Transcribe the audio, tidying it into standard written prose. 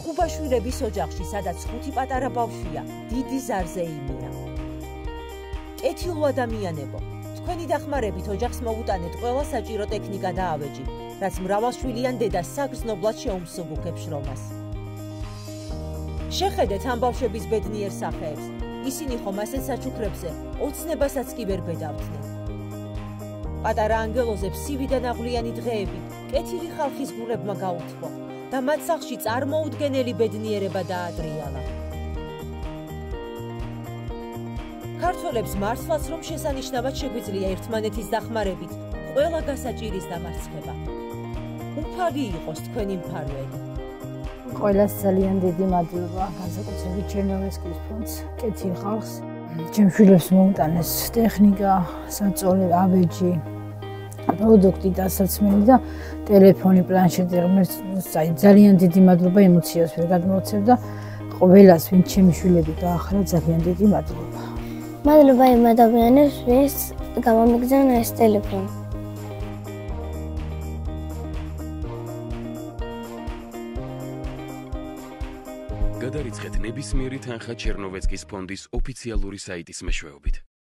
ხუბაშვილების ოჯახში, სადაც 5 პატარა ბავშვია, დიდი ზარზე იმია. კეთილ ადამიანებო, თქვენი დახმარებით ოჯახს მოვუტანეთ ყველა საჭირო ტექნიკა და ავეჯი, რაც მრავალშვილიან დედას საგრძნობლად შეუმსუბუქებს შრომას. შეხედეთ ამ ბავშვების ბედნიერ სახეებს, ისინი ხომ ასეთ საჩუქრებზე ოცნებასაც კი ვერ ბედავდნენ. პატარა ანგელოზებს სივიდან აღვლიანი დღეები კეთილი ხალხის გულებმა გაუთმო და მათ სახლში წარმოუდგენელი ბედნიერება დაადრიალა. ქართველებს მართლაც რომ შესანიშნავად შეგვიძლია ერთმანეთის დახმარებით ყველა გასაჭირის დამარცხება. უფალი იყოს თქვენი მფარველი. ყველას ძალიან დიდი მადლობა, განსაკუთრებით ჩერნოვეცკის ფონდს, კეთილ ხალხს. ჩემ შვილებს მოუტანეს ტექნიკა, საწოლე, ავეჯი, პროდუქტი დასაცმელი და ტელეფონი, პლანშეტი, ძალიან დიდი მადლობა, ემოციას ვერ გადმოვცემ და ყველას, ვინც ჩემი შვილები გაახრა, ძალიან დიდი მადლობა. მადლობა იმ ადამიანებს, ვინც გამომიგზავნა ეს ტელეფონი. გადარიცხეთ ნებისმიერი თანხა ჩერნოვეცკის ფონდის ოფიციალური საიტის მეშვეობით.